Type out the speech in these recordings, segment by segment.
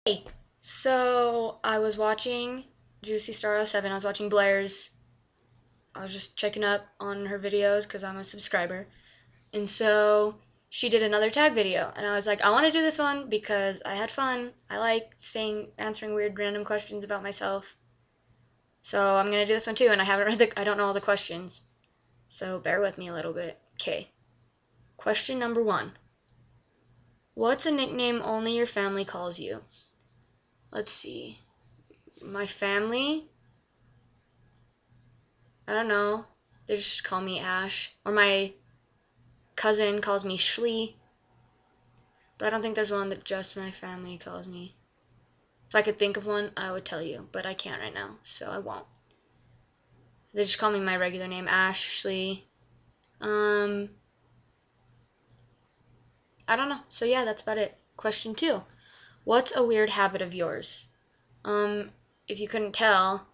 Hey, so I was watching Juicy Star 07. I was watching Blair's. I was just checking up on her videos because I'm a subscriber. And so she did another tag video. And I was like, I want to do this one because I had fun. I like answering weird random questions about myself. So I'm going to do this one too. And I don't know all the questions. So bear with me a little bit. Okay. Question number 1. What's a nickname only your family calls you? Let's see. My family? I don't know. They just call me Ash. Or my cousin calls me Shlee. But I don't think there's one that just my family calls me. If I could think of one, I would tell you. But I can't right now, so I won't. They just call me my regular name, Ash, Shlee. I don't know. So yeah, that's about it. Question 2. What's a weird habit of yours? If you couldn't tell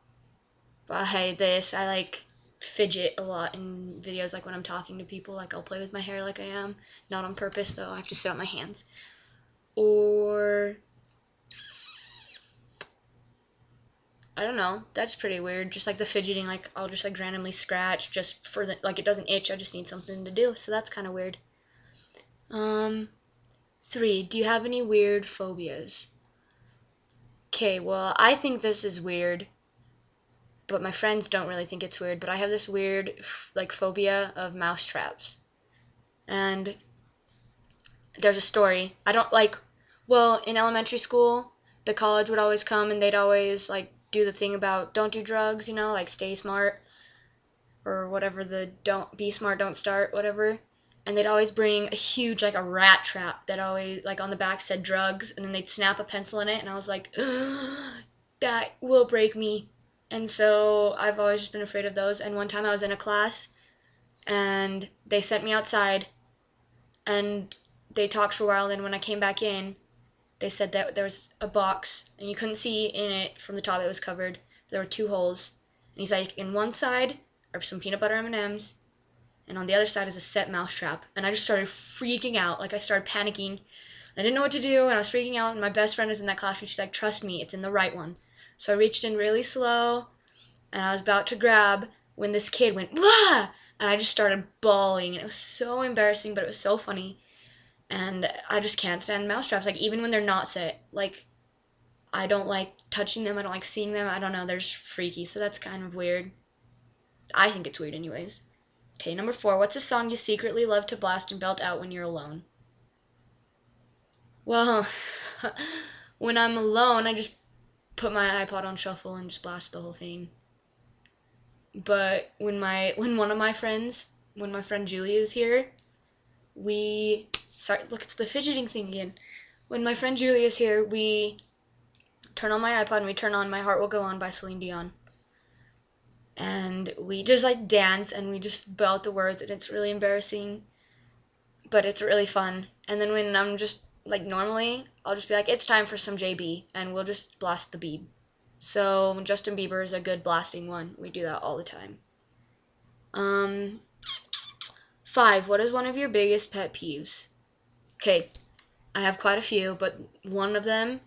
by this, I like fidget a lot in videos, like when I'm talking to people. Like I'll play with my hair like I am, not on purpose though. I have to sit on my hands. Or I don't know, that's pretty weird. Just like the fidgeting, like I'll just like randomly scratch just for the, like it doesn't itch. I just need something to do. So that's kind of weird. 3. Do you have any weird phobias? Okay, well, I think this is weird, but my friends don't really think it's weird. But I have this weird like phobia of mouse traps. And there's a story. I don't like, well, in elementary school, the college would always come and they'd always like do the thing about don't do drugs, like stay smart or whatever, the don't be smart, don't start, whatever. And they'd always bring a huge, like a rat trap that always, like on the back said drugs, and then they'd snap a pencil in it, and I was like, that will break me. And so I've always just been afraid of those. And one time I was in a class, and they sent me outside, and they talked for a while, and then when I came back in, they said that there was a box, and you couldn't see in it from the top, it was covered. There were 2 holes. And he's like, in one side are some peanut butter M&Ms, and on the other side is a set mouse trap. And I just started freaking out. Like, I started panicking. I didn't know what to do, and I was freaking out, and my best friend was in that class, and she's like, trust me, it's in the right one. So I reached in really slow, and I was about to grab when this kid went, wah! And I just started bawling, and it was so embarrassing, but it was so funny. And I just can't stand mouse traps. Like, even when they're not set, like, I don't like touching them. I don't like seeing them. I don't know. They're just freaky. So that's kind of weird. I think it's weird anyways. Okay, number 4. What's a song you secretly love to blast and belt out when you're alone? Well, when I'm alone, I just put my iPod on shuffle and just blast the whole thing. But when my friend Julie is here, look, it's the fidgeting thing again. When my friend Julie is here, we turn on my iPod and we turn on My Heart Will Go On by Celine Dion. And we just like dance and we just belt the words, and it's really embarrassing, but it's really fun. And then when I'm just like normally, I'll just be like, it's time for some JB, and we'll just blast the Beeb. So Justin Bieber is a good blasting one. We do that all the time. 5. What is one of your biggest pet peeves? Okay, I have quite a few, but one of them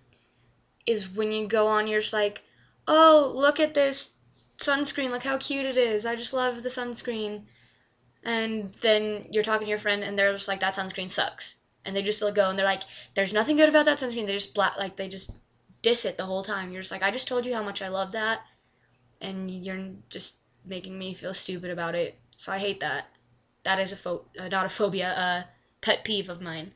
is when you go on, you're just like, oh, look at this sunscreen, look how cute it is, I just love the sunscreen. And then you're talking to your friend, and they're just like, that sunscreen sucks. And they just still go, and they're like, there's nothing good about that sunscreen. They just they just diss it the whole time. You're just like, I just told you how much I love that, and you're just making me feel stupid about it. So I hate that. That is not a phobia, a pet peeve of mine.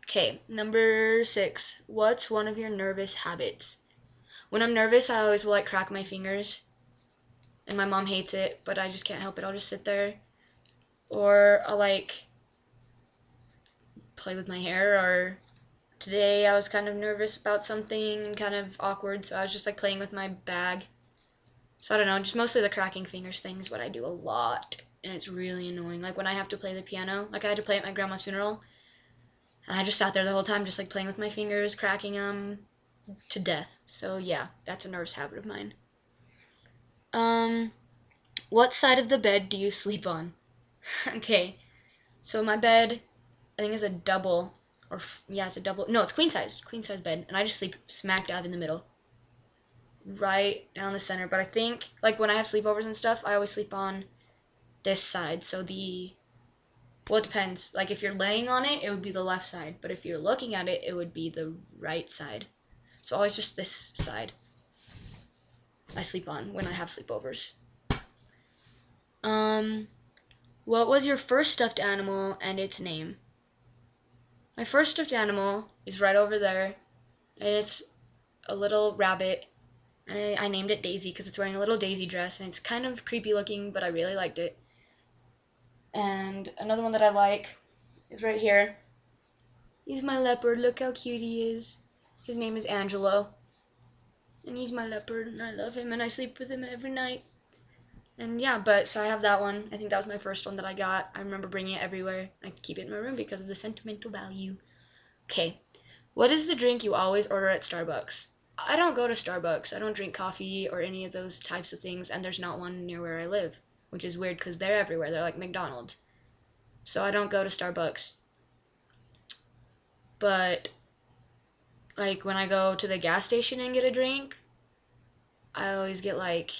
Okay, number 6. What's one of your nervous habits? When I'm nervous, I always will like crack my fingers, and my mom hates it, but I just can't help it. I'll just sit there, or I'll like play with my hair. Or today I was kind of nervous about something, kind of awkward, so I was just like playing with my bag. So I don't know, just mostly the cracking fingers thing is what I do a lot, and it's really annoying. Like when I have to play the piano, like I had to play at my grandma's funeral, and I just sat there the whole time just like playing with my fingers, cracking them to death. So yeah, that's a nervous habit of mine. What side of the bed do you sleep on? Okay, so my bed, I think, is a double, Or, yeah, it's a double. No, it's queen size bed. And I just sleep smack dab in the middle. Right down the center. But I think, like, when I have sleepovers and stuff, I always sleep on this side. So well, it depends. Like, if you're laying on it, it would be the left side. But if you're looking at it, it would be the right side. So always just this side I sleep on when I have sleepovers. What was your first stuffed animal and its name? My first stuffed animal is right over there, and it's a little rabbit, and I named it Daisy because it's wearing a little Daisy dress, and it's kind of creepy looking, but I really liked it. And another one that I like is right here. He's my leopard. Look how cute he is. His name is Angelo, and he's my leopard, and I love him, and I sleep with him every night. And yeah, so I have that one. I think that was my first one that I got. I remember bringing it everywhere. I keep it in my room because of the sentimental value. Okay, what is the drink you always order at Starbucks? I don't go to Starbucks. I don't drink coffee or any of those types of things, and there's not one near where I live, which is weird because they're everywhere. They're like McDonald's. So I don't go to Starbucks. But, like, when I go to the gas station and get a drink, I always get, like,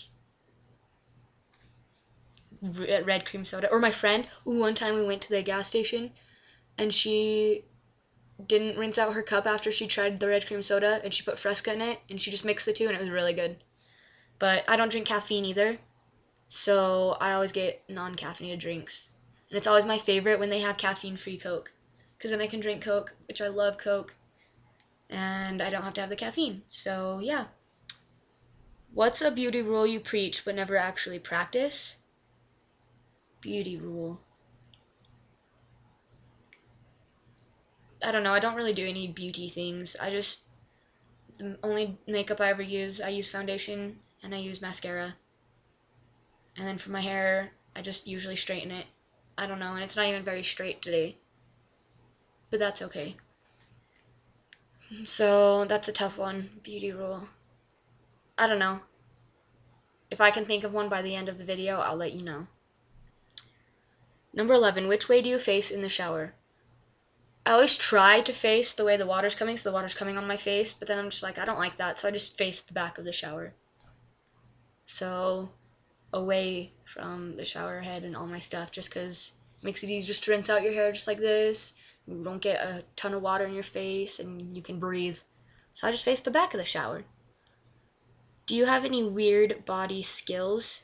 red cream soda. Or my friend, one time we went to the gas station and she didn't rinse out her cup after she tried the red cream soda, and she put Fresca in it, and she just mixed the two, and it was really good. But I don't drink caffeine either, so I always get non-caffeinated drinks. And it's always my favorite when they have caffeine-free Coke, because then I can drink Coke, which I love Coke, and I don't have to have the caffeine. So yeah. What's a beauty rule you preach but never actually practice? Beauty rule. I don't know. I don't really do any beauty things. The only makeup I ever use, I use foundation and I use mascara. And then for my hair, I just usually straighten it. I don't know, and it's not even very straight today. But that's okay. So that's a tough one. Beauty rule. I don't know. If I can think of one by the end of the video, I'll let you know. Number 11, which way do you face in the shower? I always try to face the way the water's coming, so the water's coming on my face, but then I'm just like, I don't like that, so I just face the back of the shower. So, away from the shower head and all my stuff, just because it makes it easy just to rinse out your hair just like this. You don't get a ton of water in your face, and you can breathe. So I just face the back of the shower. Do you have any weird body skills?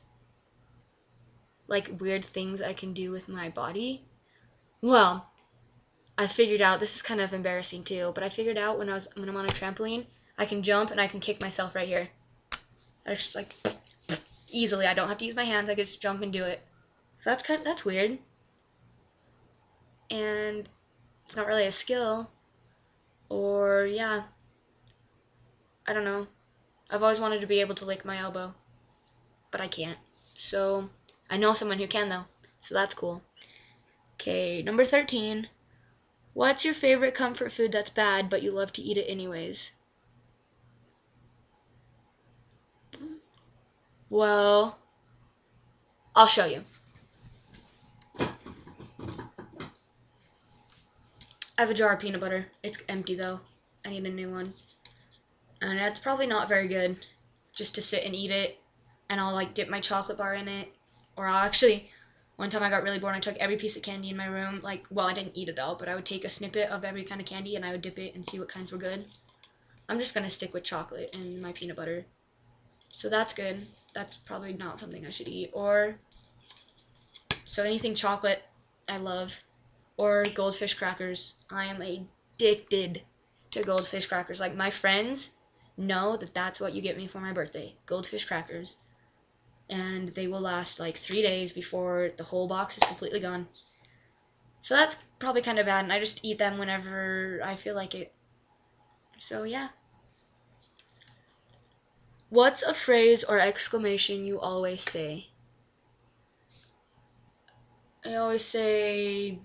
Like weird things I can do with my body? Well, I figured out, this is kind of embarrassing too, but I figured out when I'm on a trampoline, I can jump and I can kick myself right here. I just like easily. I don't have to use my hands. I can just jump and do it. So that's weird. And it's not really a skill. Or yeah, I don't know. I've always wanted to be able to lick my elbow, but I can't. So I know someone who can though. So that's cool. Okay, number 13. What's your favorite comfort food that's bad, but you love to eat it anyways? Well, I'll show you. I have a jar of peanut butter. It's empty though. I need a new one. And that's probably not very good, just to sit and eat it. And I'll like dip my chocolate bar in it. Or I'll actually, one time I got really bored and I took every piece of candy in my room. Like, well, I didn't eat it all, but I would take a snippet of every kind of candy and I would dip it and see what kinds were good. I'm just going to stick with chocolate and my peanut butter. So that's good. That's probably not something I should eat. Or, so anything chocolate, I love. Or goldfish crackers. I am addicted to goldfish crackers. Like, my friends know that that's what you get me for my birthday. Goldfish crackers. And they will last like 3 days before the whole box is completely gone. So that's probably kind of bad, and I just eat them whenever I feel like it. So yeah. What's a phrase or exclamation you always say? I always say,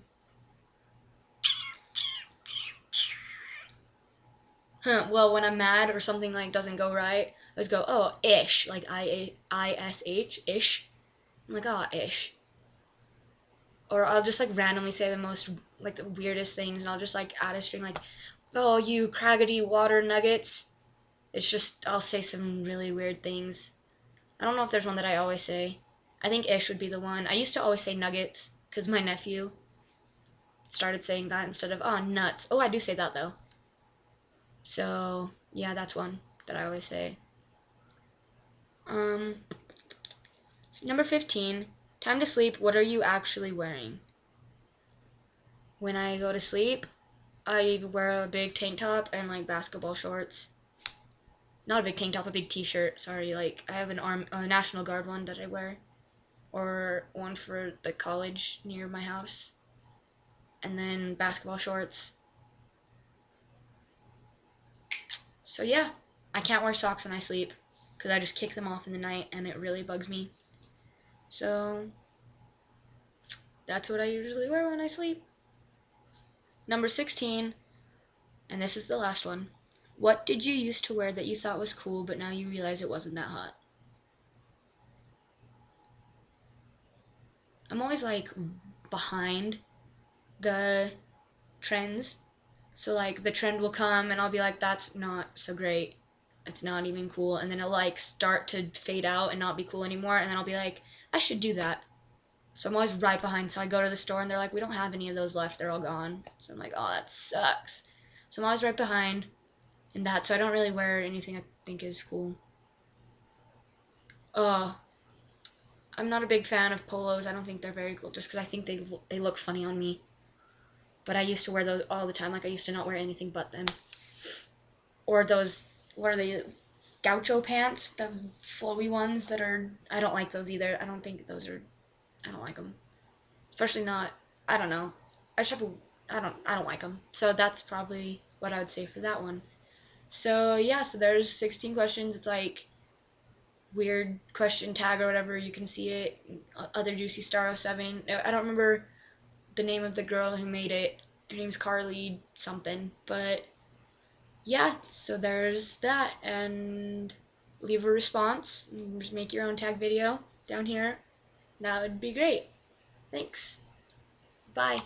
well, when I'm mad or something like doesn't go right, I always go, oh, ish, like I-S-H, ish. I'm like, oh, ish. Or I'll just like randomly say the most like the weirdest things, and I'll just like add a string like, oh, you craggedy water nuggets. It's just, I'll say some really weird things. I don't know if there's one that I always say. I think ish would be the one. I used to always say nuggets because my nephew started saying that instead of, oh, nuts. Oh, I do say that though. So, yeah, that's one that I always say. Number 15, time to sleep. What are you actually wearing? When I go to sleep, I wear a big tank top and like basketball shorts. Not a big tank top, a big t-shirt. Sorry, like I have a National Guard one that I wear, or one for the college near my house, and then basketball shorts. So yeah, I can't wear socks when I sleep because I just kick them off in the night and it really bugs me. So that's what I usually wear when I sleep. Number 16, and this is the last one. What did you used to wear that you thought was cool, but now you realize it wasn't that hot? I'm always like behind the trends. So like the trend will come and I'll be like, that's not so great. It's not even cool. And then it'll like start to fade out and not be cool anymore. And then I'll be like, I should do that. So I'm always right behind. So I go to the store and they're like, we don't have any of those left. They're all gone. So I'm like, oh, that sucks. So I'm always right behind in that. So I don't really wear anything I think is cool. I'm not a big fan of polos. I don't think they're very cool just because I think they look funny on me. But I used to wear those all the time. Like I used to not wear anything but them. Or those, what are they, gaucho pants, the flowy ones that are, I don't like those either. I don't think those are, I don't like them. Especially not, I don't know. I just have to, I don't like them. So that's probably what I would say for that one. So yeah, so there's 16 questions. It's like weird question tag or whatever. You can see it. Other Juicy Star 07. I don't remember the name of the girl who made it. Her name's Carly something. But yeah, so there's that. And leave a response. Make your own tag video down here. That would be great. Thanks. Bye.